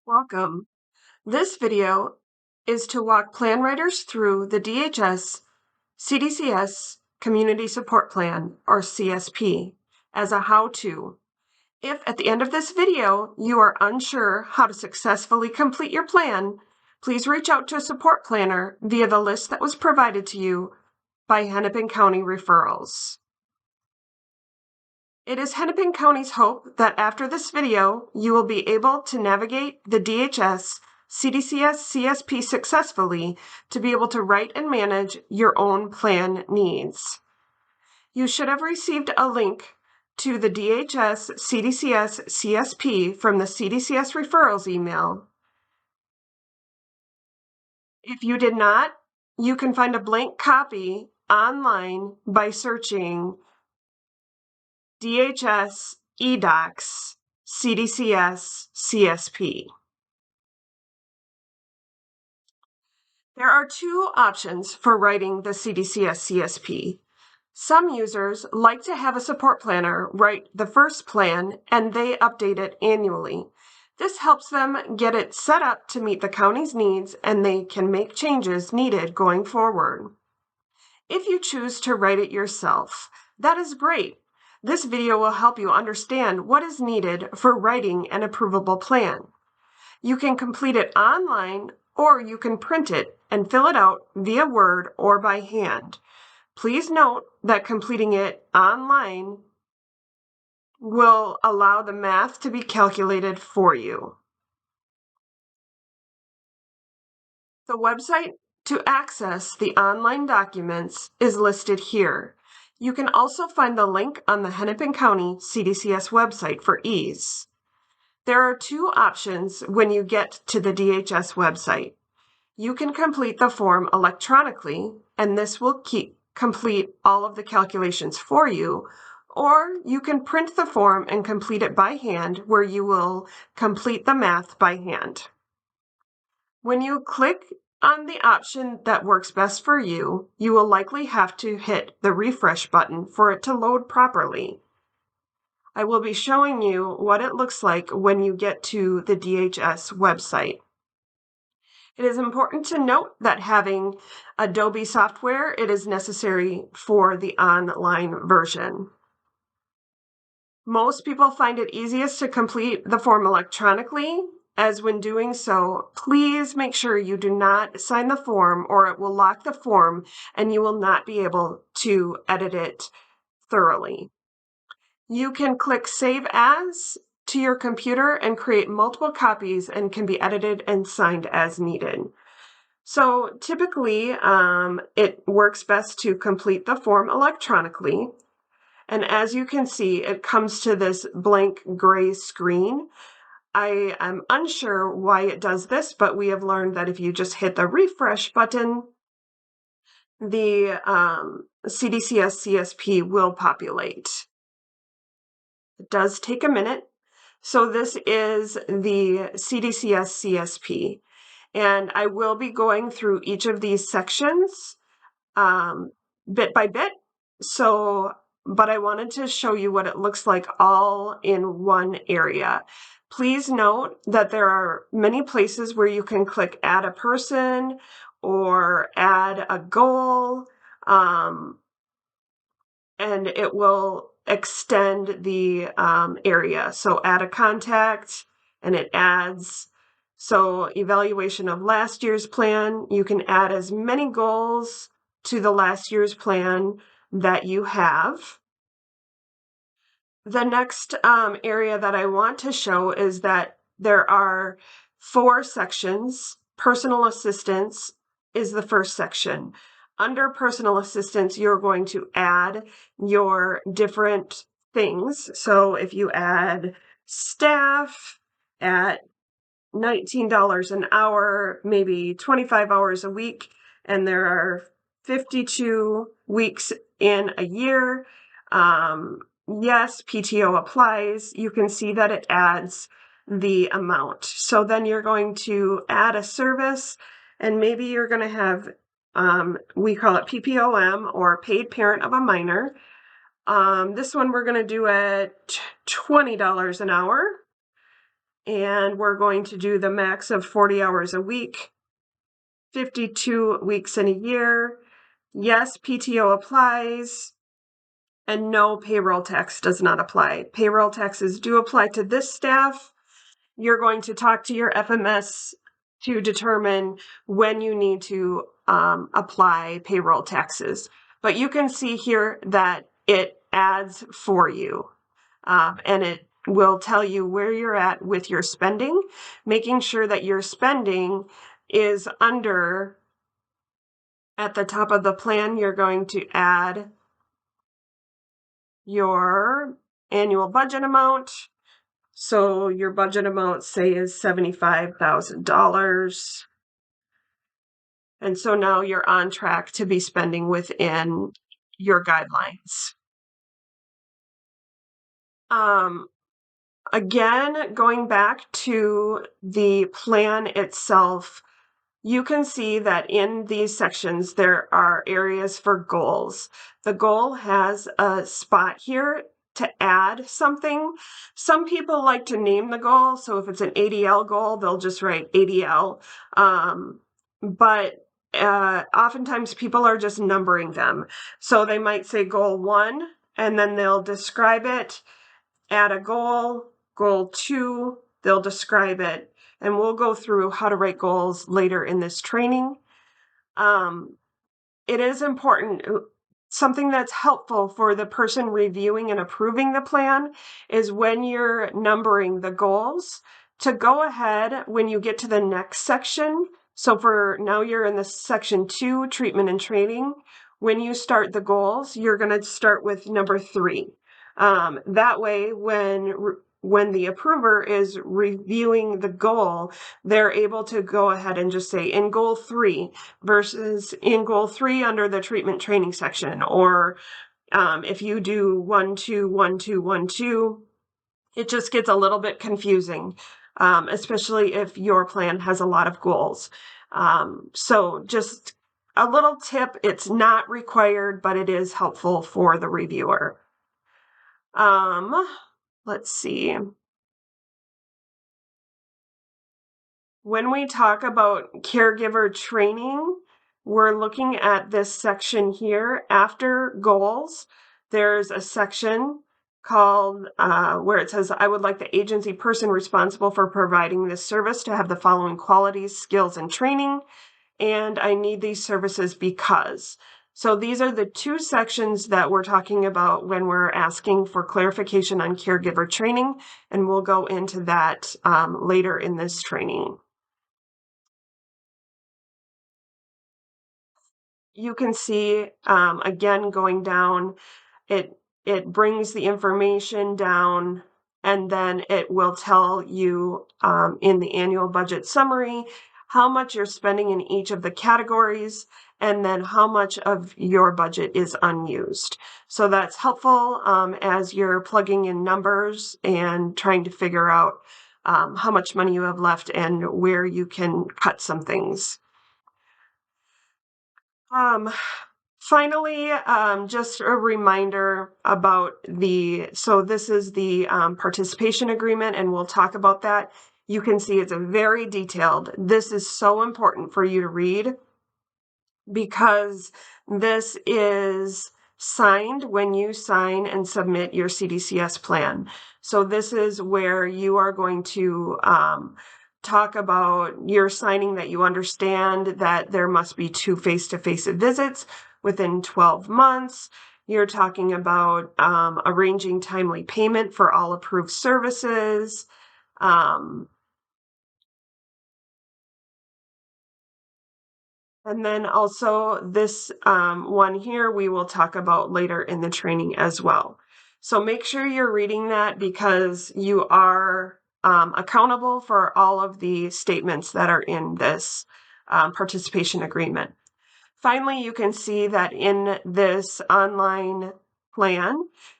Welcome. This video is to walk plan writers through the DHS CDCS Community Support Plan, or CSP, as a how-to. If at the end of this video you are unsure how to successfully complete your plan, please reach out to a support planner via the list that was provided to you by Hennepin County Referrals. It is Hennepin County's hope that after this video, you will be able to navigate the DHS CDCS CSP successfully to be able to write and manage your own plan needs. You should have received a link to the DHS CDCS CSP from the CDCS referrals email. If you did not, you can find a blank copy online by searching DHS eDocs CDCS CSP. There are two options for writing the CDCS CSP. Some users like to have a support planner write the first plan and they update it annually. This helps them get it set up to meet the county's needs and they can make changes needed going forward. If you choose to write it yourself, that is great. This video will help you understand what is needed for writing an approvable plan. You can complete it online or you can print it and fill it out via Word or by hand. Please note that completing it online will allow the math to be calculated for you. The website to access the online documents is listed here. You can also find the link on the Hennepin County CDCS website for ease. There are two options when you get to the DHS website. You can complete the form electronically, and this will complete all of the calculations for you, or you can print the form and complete it by hand, where you will complete the math by hand. When you click on the option that works best for you, you will likely have to hit the refresh button for it to load properly. I will be showing you what it looks like when you get to the DHS website. It is important to note that having Adobe software, it is necessary for the online version. Most people find it easiest to complete the form electronically, as when doing so, please make sure you do not sign the form or it will lock the form and you will not be able to edit it thoroughly. You can click Save As to your computer and create multiple copies and can be edited and signed as needed. So typically, it works best to complete the form electronically. And as you can see, it comes to this blank gray screen. I am unsure why it does this, but we have learned that if you just hit the refresh button, the CDCS CSP will populate. It does take a minute. So this is the CDCS CSP, and I will be going through each of these sections bit by bit. But I wanted to show you what it looks like all in one area. Please note that there are many places where you can click add a person or add a goal, and it will extend the area. So add a contact and it adds. So evaluation of last year's plan, you can add as many goals to the last year's plan that you have. The next area that I want to show is that there are 4 sections. Personal assistance is the first section. Under personal assistance, you're going to add your different things. So if you add staff at $19 an hour, maybe 25 hours a week, and there are 52 weeks in a year. Yes, PTO applies. You can see that it adds the amount. So then you're going to add a service, and maybe you're going to have, we call it PPOM, or paid parent of a minor. This one we're going to do at $20 an hour. And we're going to do the max of 40 hours a week, 52 weeks in a year. Yes, PTO applies, and no, payroll tax does not apply. Payroll taxes do apply to this staff. You're going to talk to your FMS to determine when you need to apply payroll taxes. But you can see here that it adds for you, and it will tell you where you're at with your spending, making sure that your spending is under. At the top of the plan, you're going to add your annual budget amount. So your budget amount, say, is $75,000. And so now you're on track to be spending within your guidelines. Again, going back to the plan itself, you can see that in these sections, there are areas for goals. The goal has a spot here to add something. Some people like to name the goal. So if it's an ADL goal, they'll just write ADL. But oftentimes people are just numbering them. So they might say goal 1, and then they'll describe it, add a goal 2, they'll describe it. And we'll go through how to write goals later in this training. It is important. Something that's helpful for the person reviewing and approving the plan is when you're numbering the goals to go ahead when you get to the next section. So for now, you're in the section 2, treatment and training. When you start the goals, you're going to start with number 3. That way, when the approver is reviewing the goal, they're able to go ahead and just say in goal 3 versus in goal 3 under the treatment training section. Or if you do 1, 2, 1, 2, 1, 2, it just gets a little bit confusing, especially if your plan has a lot of goals. So just a little tip, it's not required, but it is helpful for the reviewer. Let's see. When we talk about caregiver training, we're looking at this section here. After goals, there's a section called where it says, I would like the agency person responsible for providing this service to have the following qualities, skills, and training, and I need these services because. So these are the 2 sections that we're talking about when we're asking for clarification on caregiver training, and we'll go into that later in this training. You can see, again, going down, it brings the information down, and then it will tell you in the annual budget summary how much you're spending in each of the categories, and then how much of your budget is unused. So that's helpful as you're plugging in numbers and trying to figure out how much money you have left and where you can cut some things. Finally, just a reminder about so this is the participation agreement, and we'll talk about that. You can see it's very detailed. This is so important for you to read because this is signed when you sign and submit your CDCS plan. So this is where you are going to talk about your signing that you understand that there must be 2 face-to-face visits within 12 months. You're talking about arranging timely payment for all approved services. And then also this one here, we will talk about later in the training as well. So make sure you're reading that because you are accountable for all of the statements that are in this participation agreement. Finally, you can see that in this online plan,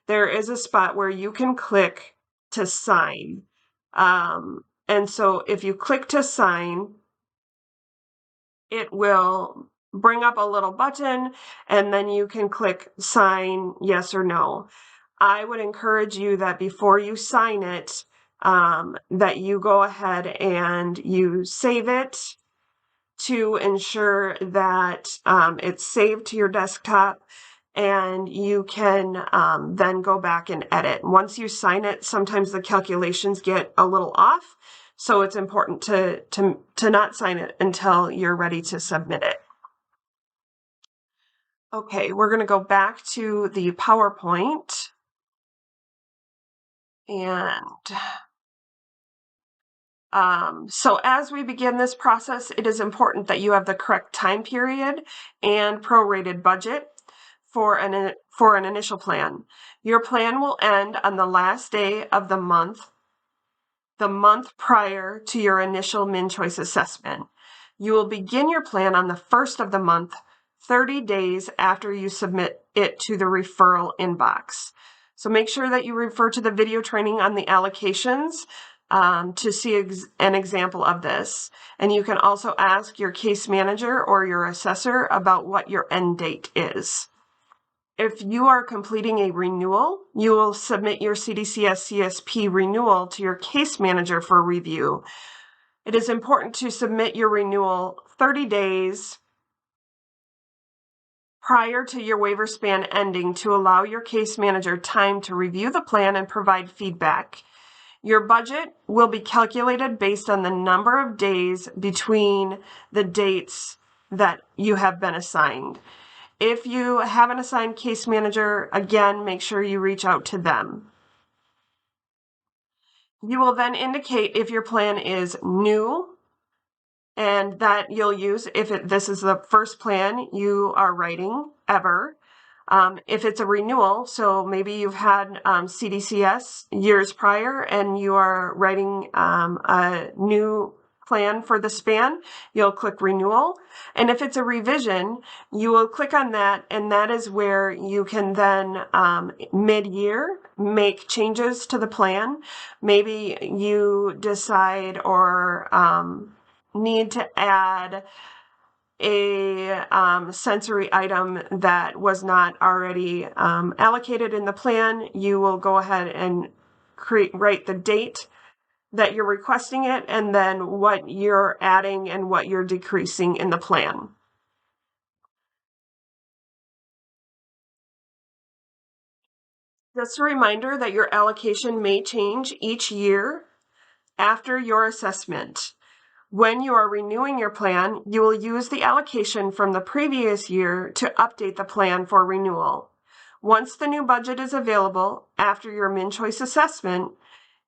there is a spot where you can click to sign. And so if you click to sign, it will bring up a little button, and then you can click sign yes or no. I would encourage you that before you sign it, that you go ahead and you save it to ensure that it's saved to your desktop, and you can then go back and edit. Once you sign it, sometimes the calculations get a little off, so it's important to not sign it until you're ready to submit it. Okay, we're going to go back to the PowerPoint, and so as we begin this process, it is important that you have the correct time period and prorated budget for an initial plan. Your plan will end on the last day of the month prior to your initial MinChoice assessment. You will begin your plan on the first of the month, 30 days after you submit it to the referral inbox. So make sure that you refer to the video training on the allocations to see an example of this. And you can also ask your case manager or your assessor about what your end date is. If you are completing a renewal, you will submit your CDCS CSP renewal to your case manager for review. It is important to submit your renewal 30 days prior to your waiver span ending to allow your case manager time to review the plan and provide feedback. Your budget will be calculated based on the number of days between the dates that you have been assigned. If you have an assigned case manager, again, make sure you reach out to them. You will then indicate if your plan is new, and that you'll use if this is the first plan you are writing ever. If it's a renewal, so maybe you've had CDCS years prior and you are writing a new plan for the span, you'll click renewal. And if it's a revision, you will click on that, and that is where you can then mid-year make changes to the plan. Maybe you decide or need to add a sensory item that was not already allocated in the plan. You will go ahead and write the date that you're requesting it, and then what you're adding and what you're decreasing in the plan. Just a reminder that your allocation may change each year after your assessment. When you are renewing your plan, you will use the allocation from the previous year to update the plan for renewal. Once the new budget is available after your MinChoice assessment,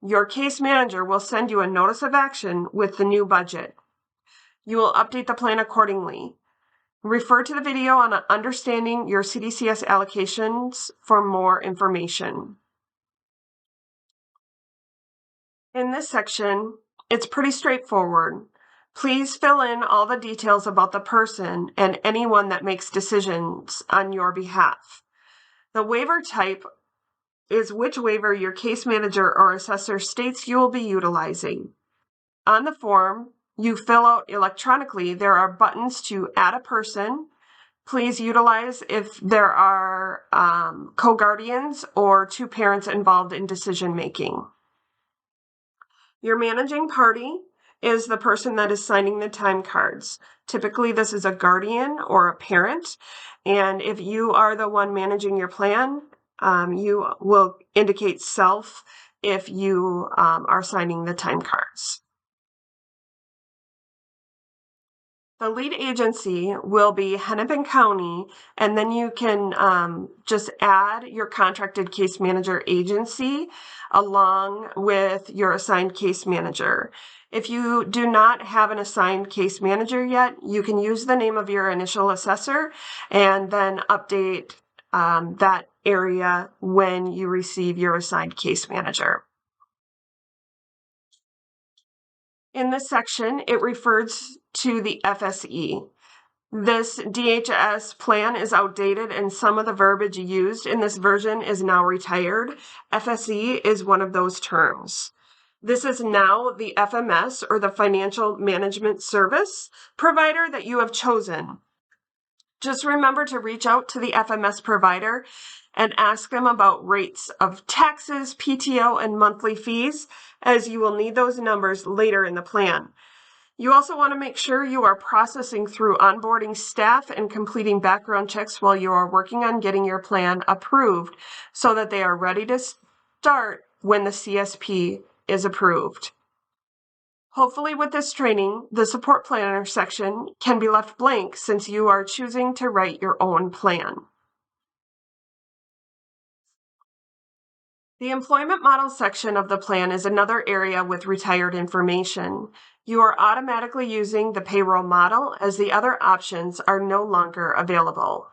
your case manager will send you a notice of action with the new budget. You will update the plan accordingly. Refer to the video on understanding your CDCS allocations for more information. In this section, it's pretty straightforward. Please fill in all the details about the person and anyone that makes decisions on your behalf. The waiver type is which waiver your case manager or assessor states you will be utilizing. On the form you fill out electronically, there are buttons to add a person. Please utilize if there are co-guardians or two parents involved in decision making. Your managing party is the person that is signing the time cards. Typically, this is a guardian or a parent, and if you are the one managing your plan, you will indicate self if you are signing the time cards. The lead agency will be Hennepin County, and then you can just add your contracted case manager agency along with your assigned case manager. If you do not have an assigned case manager yet, you can use the name of your initial assessor and then update that area when you receive your assigned case manager. In this section, it refers to the FSE. This DHS plan is outdated and some of the verbiage used in this version is now retired. FSE is one of those terms. This is now the FMS, or the Financial Management Service provider that you have chosen. Just remember to reach out to the FMS provider and ask them about rates of taxes, PTO, and monthly fees, as you will need those numbers later in the plan. You also want to make sure you are processing through onboarding staff and completing background checks while you are working on getting your plan approved so that they are ready to start when the CSP is approved. Hopefully with this training, the support planner section can be left blank since you are choosing to write your own plan. The employment model section of the plan is another area with retired information. You are automatically using the payroll model as the other options are no longer available.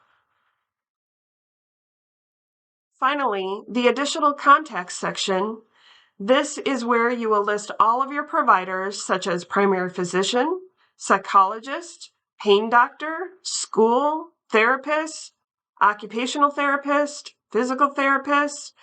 Finally, the additional contacts section. This is where you will list all of your providers such as primary physician, psychologist, pain doctor, school, therapist, occupational therapist, physical therapist,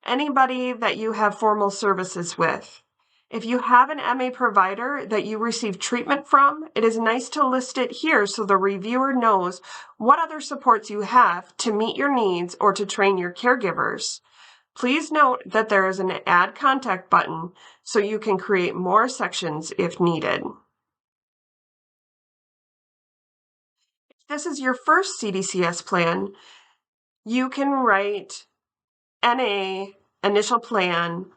anybody that you have formal services with. If you have an MA provider that you receive treatment from, it is nice to list it here so the reviewer knows what other supports you have to meet your needs or to train your caregivers. Please note that there is an Add Contact button so you can create more sections if needed. If this is your first CDCS plan, you can write NA initial plan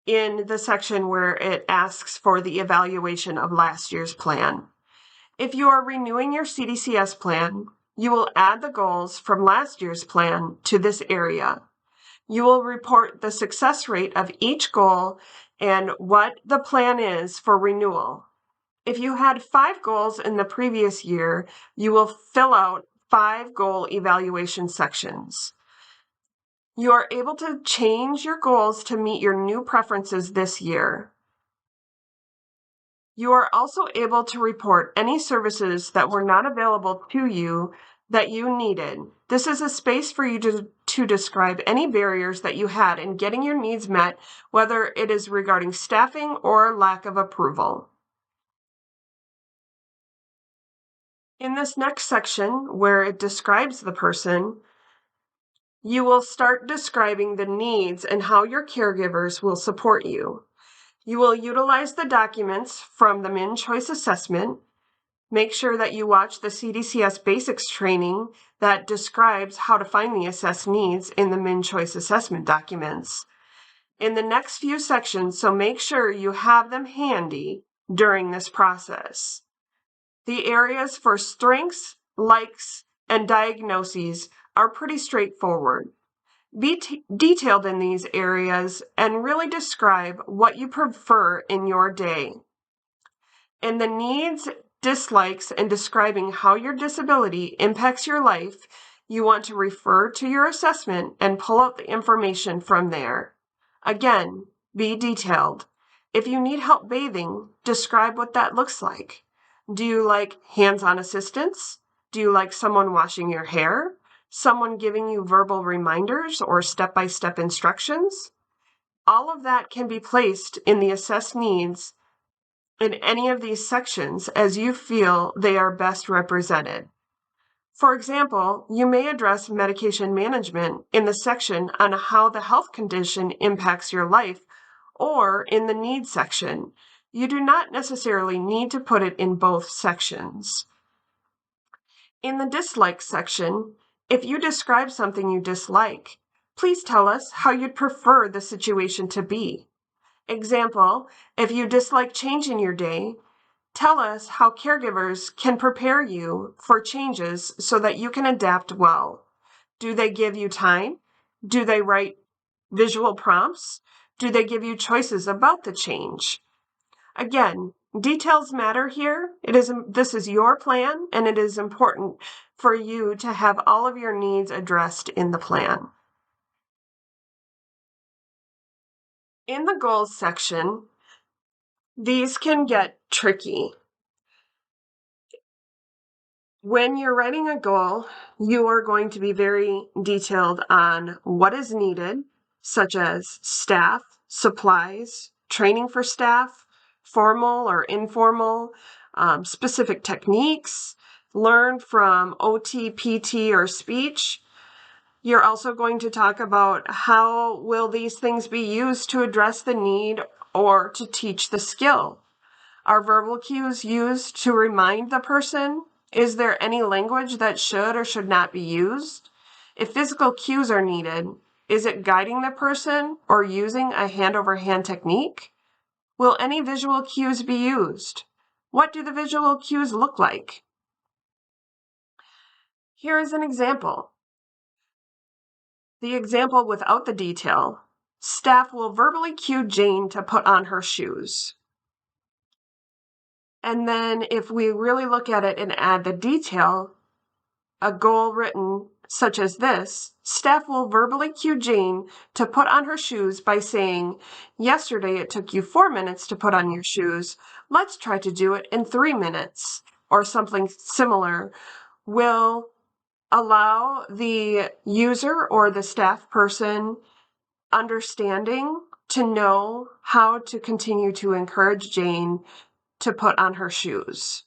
in the section where it asks for the evaluation of last year's plan. If you are renewing your CDCS plan, you will add the goals from last year's plan to this area. You will report the success rate of each goal and what the plan is for renewal. If you had 5 goals in the previous year, you will fill out 5 goal evaluation sections. You are able to change your goals to meet your new preferences this year. You are also able to report any services that were not available to you that you needed. This is a space for you to describe any barriers that you had in getting your needs met, whether it is regarding staffing or lack of approval. In this next section, where it describes the person, you will start describing the needs and how your caregivers will support you. You will utilize the documents from the Min Choice Assessment. Make sure that you watch the CDCS Basics training that describes how to find the assessed needs in the Min Choice Assessment documents in the next few sections, so make sure you have them handy during this process. The areas for strengths, likes, and diagnoses are pretty straightforward. Be detailed in these areas and really describe what you prefer in your day. In the needs, dislikes, and describing how your disability impacts your life, you want to refer to your assessment and pull out the information from there. Again, be detailed. If you need help bathing, describe what that looks like. Do you like hands-on assistance? Do you like someone washing your hair? Someone giving you verbal reminders or step-by-step instructions? All of that can be placed in the assessed needs in any of these sections as you feel they are best represented. For example, you may address medication management in the section on how the health condition impacts your life, or in the needs section. You do not necessarily need to put it in both sections. In the dislike section, if you describe something you dislike, please tell us how you'd prefer the situation to be. Example, if you dislike change in your day, tell us how caregivers can prepare you for changes so that you can adapt well. Do they give you time? Do they write visual prompts? Do they give you choices about the change? Again, details matter here. This is your plan, and it is important for you to have all of your needs addressed in the plan. In the goals section, these can get tricky. When you're writing a goal, you are going to be very detailed on what is needed, such as staff, supplies, training for staff, formal or informal, specific techniques, learn from OT, PT, or speech. You're also going to talk about how will these things be used to address the need or to teach the skill. Are verbal cues used to remind the person? Is there any language that should or should not be used? If physical cues are needed, is it guiding the person or using a hand-over-hand technique? Will any visual cues be used? What do the visual cues look like? Here is an example. The example without the detail. Staff will verbally cue Jane to put on her shoes. And then if we really look at it and add the detail, a goal written such as this, staff will verbally cue Jane to put on her shoes by saying, yesterday it took you 4 minutes to put on your shoes. Let's try to do it in 3 minutes, or something similar, will allow the user or the staff person understanding to know how to continue to encourage Jane to put on her shoes.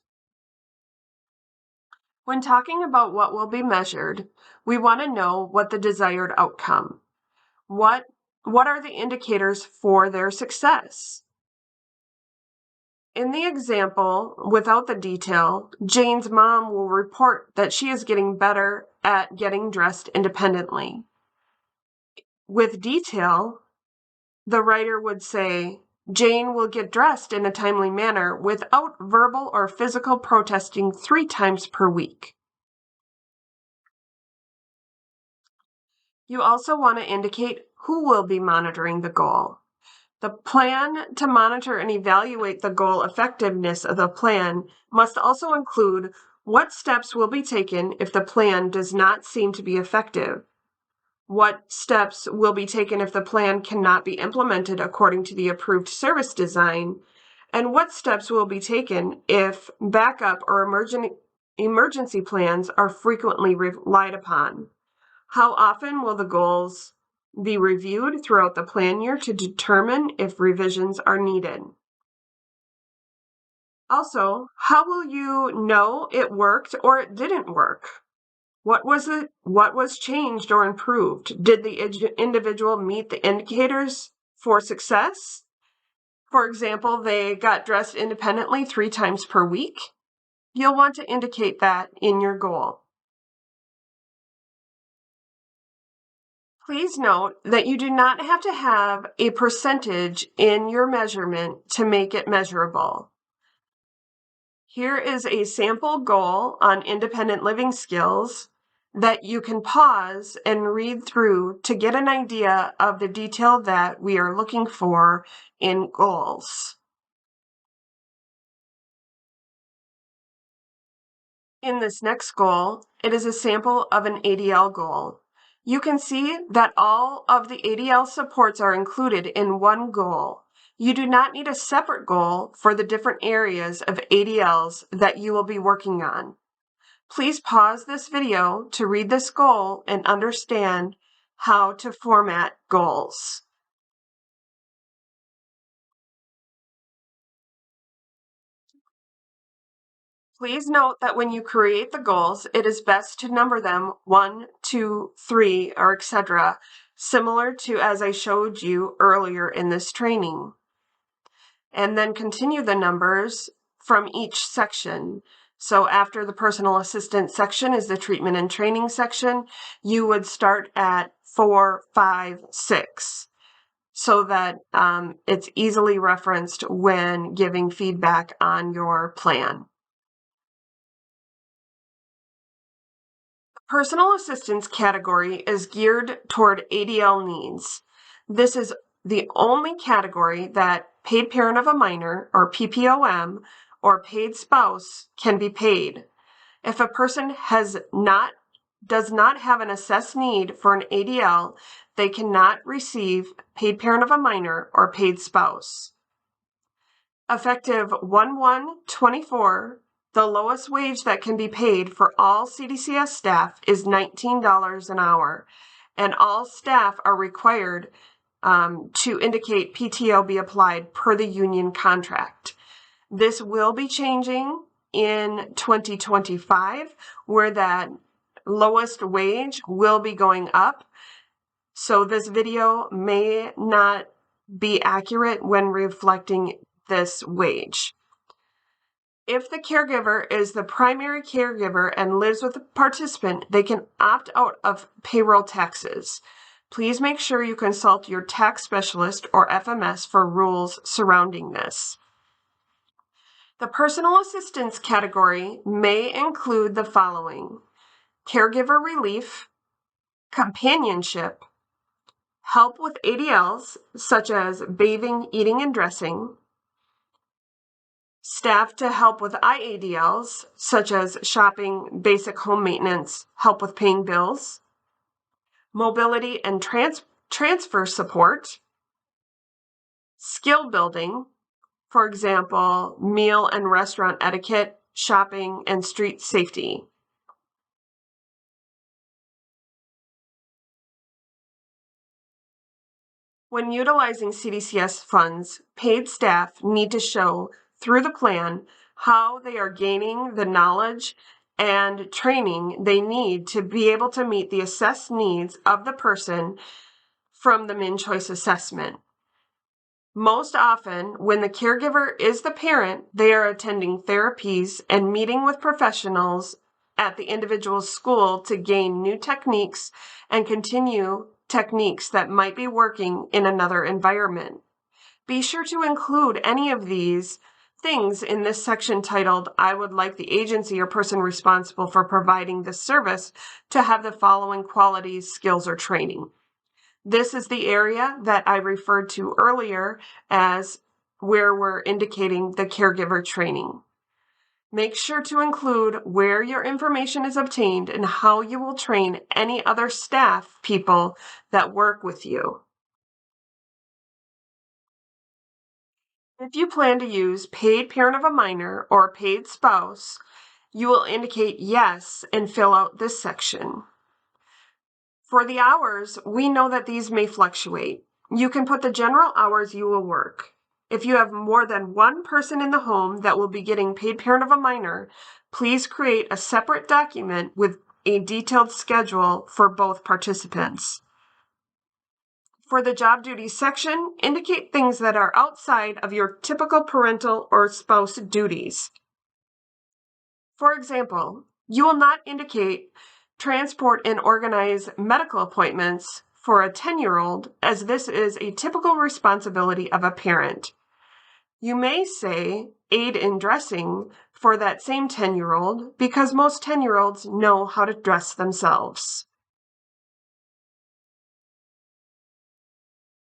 When talking about what will be measured, we want to know what the desired outcome. What are the indicators for their success? In the example, without the detail, Jane's mom will report that she is getting better at getting dressed independently. With detail, the writer would say, Jane will get dressed in a timely manner without verbal or physical protesting 3 times per week. You also want to indicate who will be monitoring the goal. The plan to monitor and evaluate the goal effectiveness of the plan must also include what steps will be taken if the plan does not seem to be effective. What steps will be taken if the plan cannot be implemented according to the approved service design, and what steps will be taken if backup or emergency plans are frequently relied upon. How often will the goals be reviewed throughout the plan year to determine if revisions are needed? Also, how will you know it worked or it didn't work? What was changed or improved? Did the individual meet the indicators for success? For example, they got dressed independently 3 times per week. You'll want to indicate that in your goal. Please note that you do not have to have a percentage in your measurement to make it measurable. Here is a sample goal on independent living skills that you can pause and read through to get an idea of the detail that we are looking for in goals. In this next goal, it is a sample of an ADL goal. You can see that all of the ADL supports are included in one goal. You do not need a separate goal for the different areas of ADLs that you will be working on. Please pause this video to read this goal and understand how to format goals. Please note that when you create the goals, it is best to number them 1, 2, 3, or etc., similar to as I showed you earlier in this training. And then continue the numbers from each section. So after the personal assistant section is the treatment and training section, you would start at 4, 5, 6 so that it's easily referenced when giving feedback on your plan. The personal assistance category is geared toward ADL needs. This is the only category that paid parent of a minor, or PPOM, or paid spouse can be paid. If a person does not have an assessed need for an ADL, they cannot receive paid parent of a minor or paid spouse. Effective 1/1/24, the lowest wage that can be paid for all CDCS staff is $19 an hour, and all staff are required to indicate PTO be applied per the union contract. This will be changing in 2025, where that lowest wage will be going up. So this video may not be accurate when reflecting this wage. If the caregiver is the primary caregiver and lives with the participant, they can opt out of payroll taxes. Please make sure you consult your tax specialist or FMS for rules surrounding this. The personal assistance category may include the following: caregiver relief, companionship, help with ADLs such as bathing, eating, and dressing, staff to help with IADLs such as shopping, basic home maintenance, help with paying bills, mobility and transfer support, skill building, for example, meal and restaurant etiquette, shopping, and street safety. When utilizing CDCS funds, paid staff need to show through the plan how they are gaining the knowledge and training they need to be able to meet the assessed needs of the person from the MinChoice assessment. Most often, when the caregiver is the parent, they are attending therapies and meeting with professionals at the individual school to gain new techniques and continue techniques that might be working in another environment. Be sure to include any of these things in this section titled, "I would like the agency or person responsible for providing this service to have the following qualities, skills, or training." This is the area that I referred to earlier as where we're indicating the caregiver training. Make sure to include where your information is obtained and how you will train any other staff people that work with you. If you plan to use paid parent of a minor or paid spouse, you will indicate yes and fill out this section. For the hours, we know that these may fluctuate. You can put the general hours you will work. If you have more than one person in the home that will be getting paid parent of a minor, please create a separate document with a detailed schedule for both participants. For the job duties section, indicate things that are outside of your typical parental or spouse duties. For example, you will not indicate transport and organize medical appointments for a 10-year-old, as this is a typical responsibility of a parent. You may say aid in dressing for that same 10-year-old because most 10-year-olds know how to dress themselves.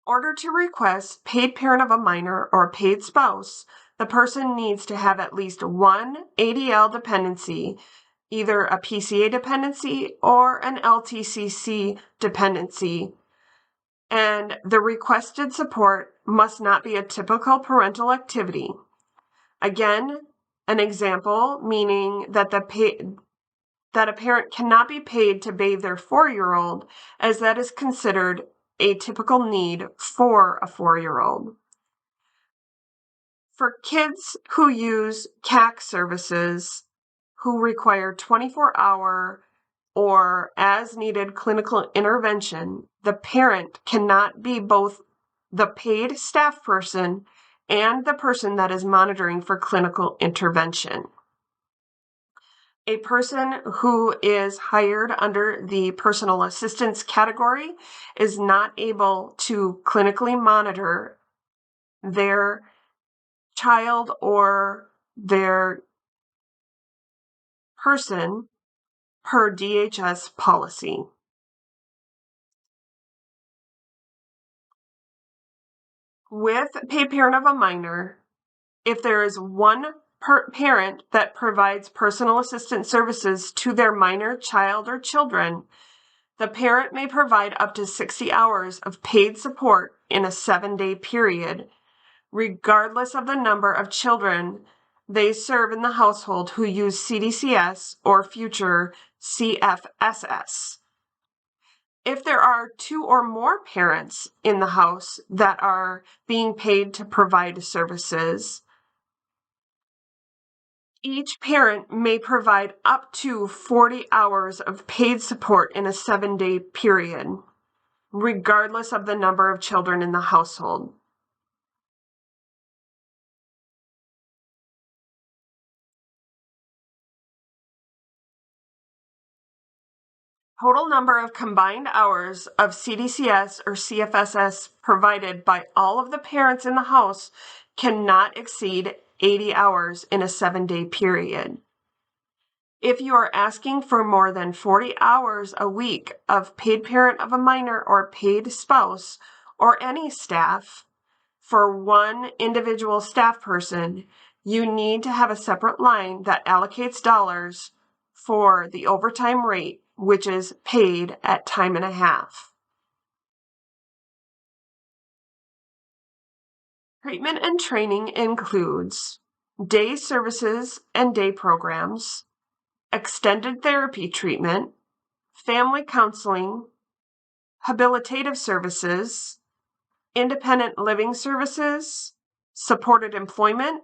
In order to request paid parent of a minor or paid spouse, the person needs to have at least one ADL dependency, either a PCA dependency or an LTCC dependency, and the requested support must not be a typical parental activity. Again, an example meaning that a parent cannot be paid to bathe their 4-year-old, as that is considered a typical need for a 4-year-old. For kids who use CAC services who require 24-hour or as needed clinical intervention, the parent cannot be both the paid staff person and the person that is monitoring for clinical intervention. A person who is hired under the personal assistance category is not able to clinically monitor their child or their person per DHS policy. With paid parent of a minor, if there is one parent that provides personal assistance services to their minor child or children, the parent may provide up to 60 hours of paid support in a 7-day period, regardless of the number of children they serve in the household who use CDCS or future CFSS. If there are 2 or more parents in the house that are being paid to provide services, Each parent may provide up to 40 hours of paid support in a 7-day period, regardless of the number of children in the household. Total number of combined hours of CDCS or CFSS provided by all of the parents in the house cannot exceed 80 hours in a 7-day period. If you are asking for more than 40 hours a week of paid parent of a minor or paid spouse or any staff for one individual staff person, you need to have a separate line that allocates dollars for the overtime rate, which is paid at time and a half. Treatment and training includes day services and day programs, extended therapy treatment, family counseling, habilitative services, independent living services, supported employment,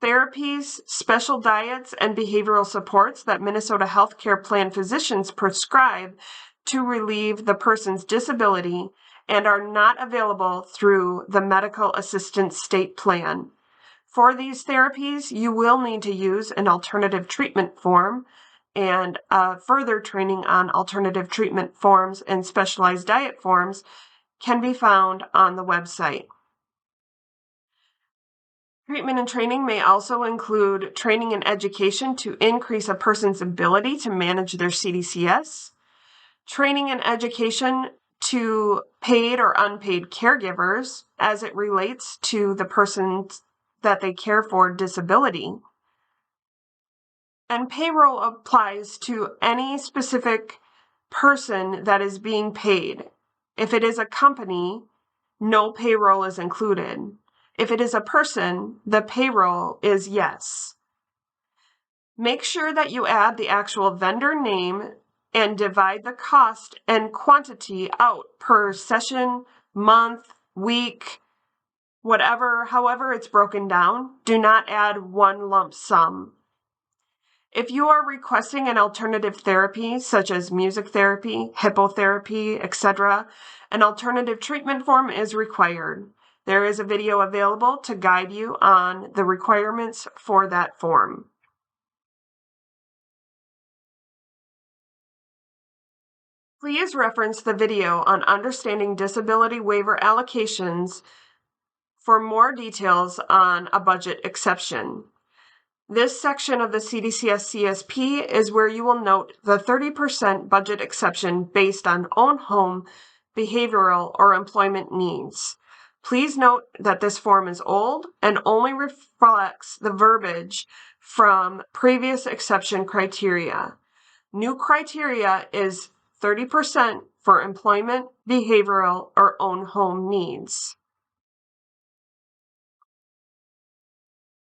therapies, special diets, and behavioral supports that Minnesota Healthcare Plan physicians prescribe to relieve the person's disability and are not available through the medical assistance state plan. For these therapies, you will need to use an alternative treatment form, and further training on alternative treatment forms and specialized diet forms can be found on the website. Treatment and training may also include training and education to increase a person's ability to manage their CDCS, training and education to paid or unpaid caregivers as it relates to the person that they care for disability. And payroll applies to any specific person that is being paid. If it is a company, no payroll is included. If it is a person, the payroll is yes. Make sure that you add the actual vendor name and divide the cost and quantity out per session, month, week, however it's broken down. Do not add one lump sum. If you are requesting an alternative therapy, such as music therapy, hippotherapy, etc., an alternative treatment form is required. There is a video available to guide you on the requirements for that form. Please reference the video on understanding disability waiver allocations for more details on a budget exception. This section of the CDCS CSP is where you will note the 30% budget exception based on own home, behavioral, or employment needs. Please note that this form is old and only reflects the verbiage from previous exception criteria. New criteria is 30% for employment, behavioral, or own home needs.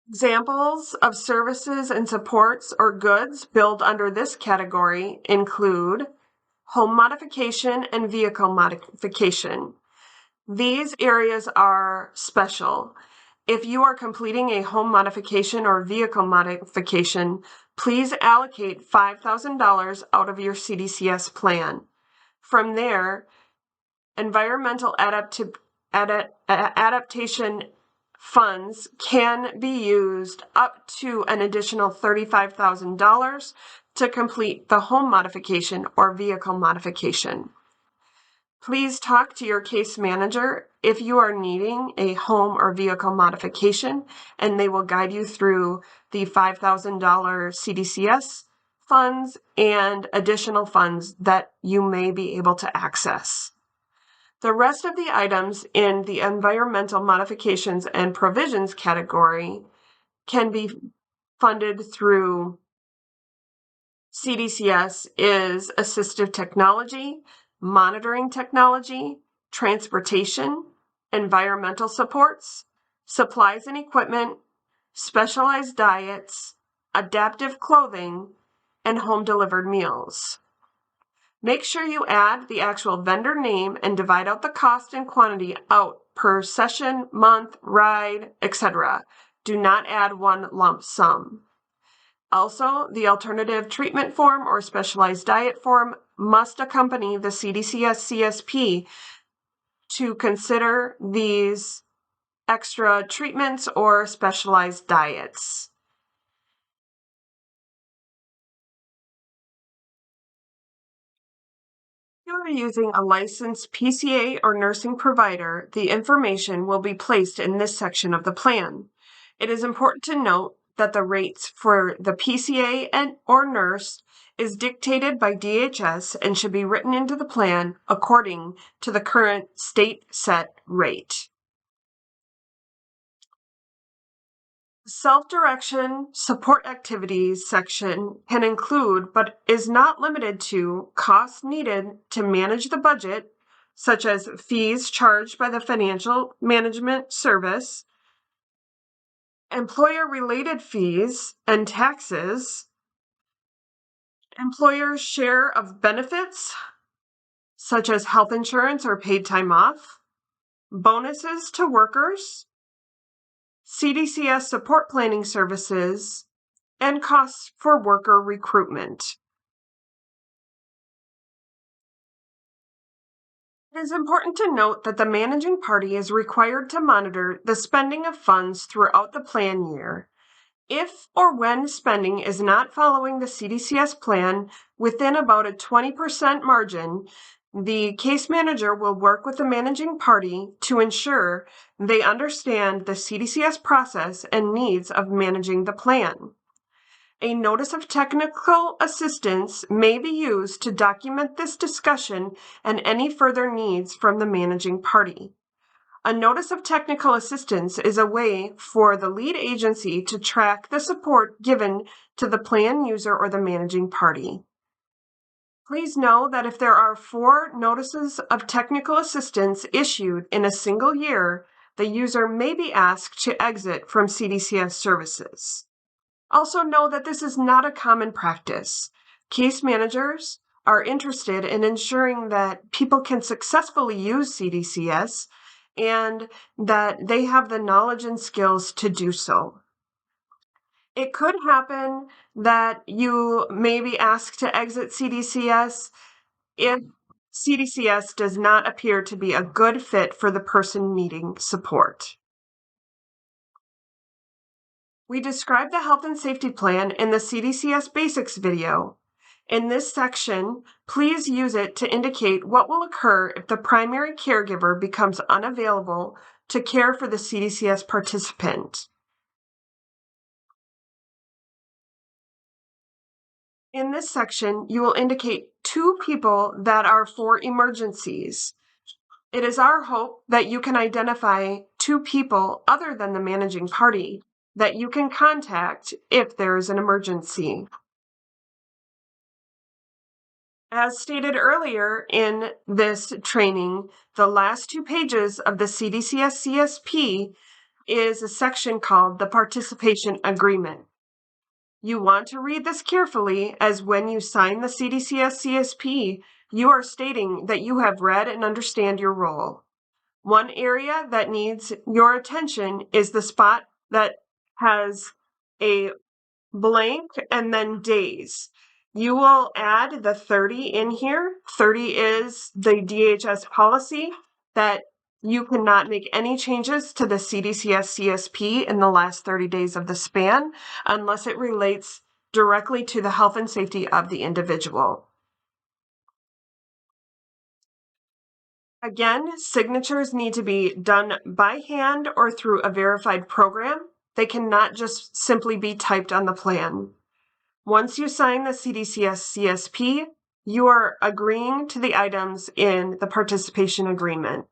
Examples of services and supports or goods billed under this category include home modification and vehicle modification. These areas are special. If you are completing a home modification or vehicle modification, please allocate $5,000 out of your CDCS plan. From there, environmental adaptation funds can be used up to an additional $35,000 to complete the home modification or vehicle modification. Please talk to your case manager if you are needing a home or vehicle modification, and they will guide you through the $5,000 CDCS funds and additional funds that you may be able to access. The rest of the items in the environmental modifications and provisions category can be funded through CDCS is assistive technology, monitoring technology, transportation, environmental supports, supplies and equipment, specialized diets, adaptive clothing, and home delivered meals. Make sure you add the actual vendor name and divide out the cost and quantity out per session, month, ride, etc. Do not add one lump sum. Also, the alternative treatment form or specialized diet form must accompany the CDCS CSP to consider these extra treatments or specialized diets. If you are using a licensed PCA or nursing provider, the information will be placed in this section of the plan. It is important to note that the rates for the PCA or nurse is dictated by DHS and should be written into the plan according to the current state set rate. Self-direction support activities section can include, but is not limited to, costs needed to manage the budget, such as fees charged by the financial management service, employer-related fees and taxes, employer's share of benefits, such as health insurance or paid time off, bonuses to workers, CDCS support planning services, and costs for worker recruitment. It is important to note that the managing party is required to monitor the spending of funds throughout the plan year. If or when spending is not following the CDCS plan within about a 20% margin, the case manager will work with the managing party to ensure they understand the CDCS process and needs of managing the plan. A notice of technical assistance may be used to document this discussion and any further needs from the managing party. A notice of technical assistance is a way for the lead agency to track the support given to the plan user or the managing party. Please know that if there are 4 notices of technical assistance issued in a single year, the user may be asked to exit from CDCS services. Also know that this is not a common practice. Case managers are interested in ensuring that people can successfully use CDCS and that they have the knowledge and skills to do so. It could happen that you may be asked to exit CDCS if CDCS does not appear to be a good fit for the person needing support. We describe the health and safety plan in the CDCS Basics video. In this section, please use it to indicate what will occur if the primary caregiver becomes unavailable to care for the CDCS participant. In this section, you will indicate 2 people that are for emergencies. It is our hope that you can identify 2 people other than the managing party that you can contact if there is an emergency. As stated earlier in this training, the last 2 pages of the CDCS CSP is a section called the Participation Agreement. You want to read this carefully, as when you sign the CDCS CSP, you are stating that you have read and understand your role. One area that needs your attention is the spot that has a blank and then days. You will add the 30 in here. 30 is the DHS policy that you cannot make any changes to the CDCS CSP in the last 30 days of the span unless it relates directly to the health and safety of the individual. Again, signatures need to be done by hand or through a verified program. They cannot just simply be typed on the plan. Once you sign the CDCS CSP, you are agreeing to the items in the participation agreement.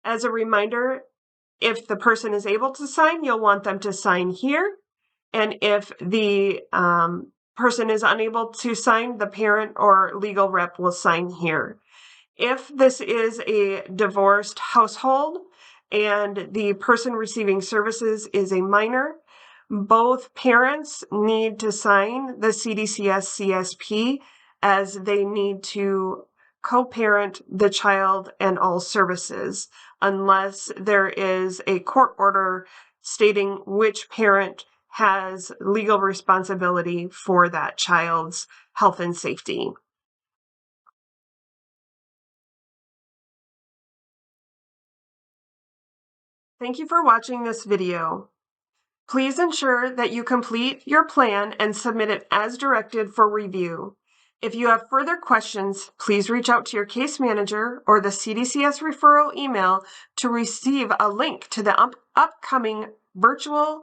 As a reminder, if the person is able to sign, you'll want them to sign here. And if the person is unable to sign, the parent or legal rep will sign here. If this is a divorced household and the person receiving services is a minor, both parents need to sign the CDCS CSP as they need to co-parent the child and all services, unless there is a court order stating which parent has legal responsibility for that child's health and safety. Thank you for watching this video. Please ensure that you complete your plan and submit it as directed for review. If you have further questions, please reach out to your case manager or the CDCS referral email to receive a link to the upcoming virtual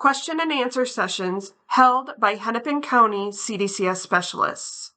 question and answer sessions held by Hennepin County CDCS specialists.